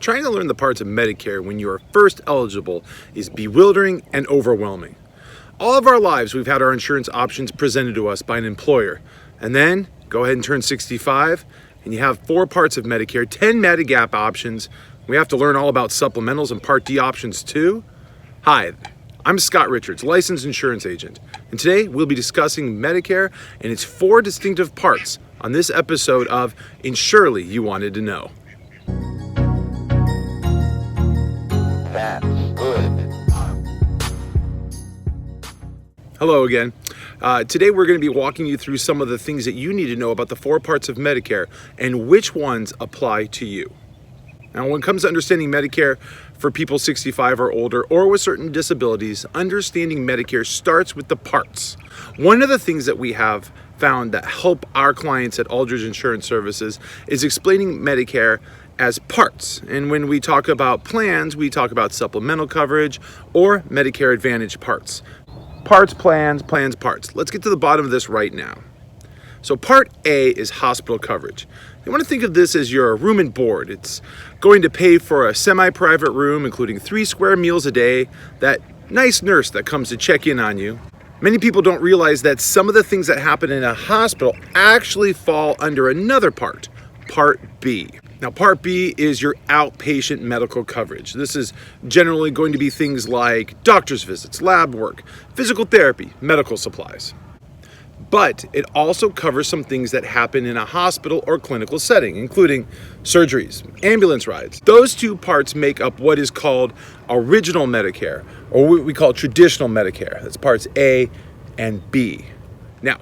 Trying to learn the parts of Medicare when you are first eligible is bewildering and overwhelming. All of our lives, we've had our insurance options presented to us by an employer. And then, go ahead and turn 65, and you have 4 parts of Medicare, 10 Medigap options. We have to learn all about supplementals and Part D options too. Hi, I'm Scott Richards, licensed insurance agent. And today, we'll be discussing Medicare and its 4 distinctive parts on this episode of And Surely You Wanted to Know. That's good. Hello again. Today we're going to be walking you through some of the things that you need to know about the 4 parts of Medicare and which ones apply to you. Now, when it comes to understanding Medicare for people 65 or older or with certain disabilities, understanding Medicare starts with the parts. One of the things that we have found that help our clients at Aldridge Insurance Services is explaining Medicare as parts. And when we talk about plans, we talk about supplemental coverage or Medicare Advantage parts. Parts, plans, parts. Let's get to the bottom of this right now. So Part A is hospital coverage. You want to think of this as your room and board. It's going to pay for a semi-private room, including 3 square meals a day, that nice nurse that comes to check in on you. Many people don't realize that some of the things that happen in a hospital actually fall under another part, Part B. Now, Part B is your outpatient medical coverage. This is generally going to be things like doctor's visits, lab work, physical therapy, medical supplies. But it also covers some things that happen in a hospital or clinical setting, including surgeries, ambulance rides. Those 2 parts make up what is called original Medicare, or what we call traditional Medicare. That's parts A and B. Now,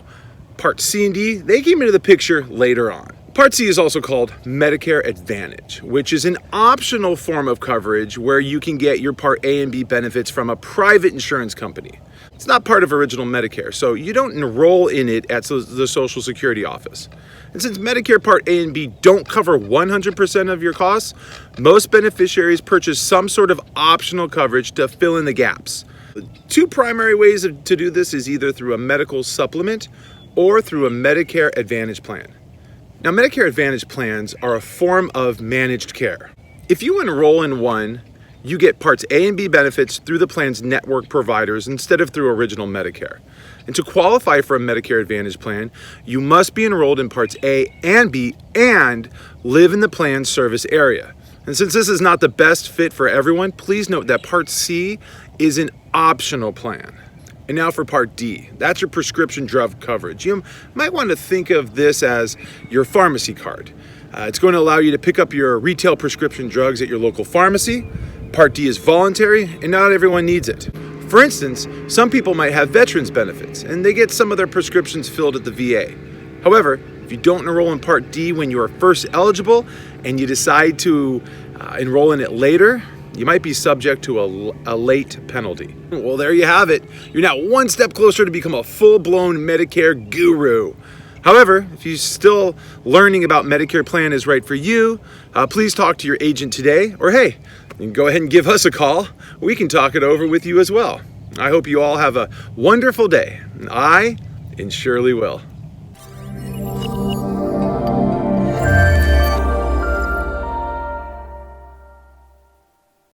Part C and D, they came into the picture later on. Part C is also called Medicare Advantage, which is an optional form of coverage where you can get your Part A and B benefits from a private insurance company. It's not part of original Medicare, so you don't enroll in it at the Social Security office. And since Medicare Part A and B don't cover 100% of your costs, most beneficiaries purchase some sort of optional coverage to fill in the gaps. The 2 primary ways to do this is either through a medical supplement or through a Medicare Advantage plan. Now, Medicare Advantage plans are a form of managed care. If you enroll in one, you get Parts A and B benefits through the plan's network providers instead of through original Medicare. And to qualify for a Medicare Advantage plan, you must be enrolled in Parts A and B and live in the plan's service area. And since this is not the best fit for everyone, please note that Part C is an optional plan. And now for Part D, that's your prescription drug coverage. You might want to think of this as your pharmacy card. It's going to allow you to pick up your retail prescription drugs at your local pharmacy. Part D is voluntary, and not everyone needs it. For instance, some people might have veterans benefits, and they get some of their prescriptions filled at the VA. However, if you don't enroll in Part D when you are first eligible, and you decide to enroll in it later, you might be subject to a late penalty. Well, there you have it. You're now one step closer to become a full-blown Medicare guru. However, if you're still learning about Medicare plan is right for you, please talk to your agent today, or hey, you can go ahead and give us a call. We can talk it over with you as well. I hope you all have a wonderful day. I surely will.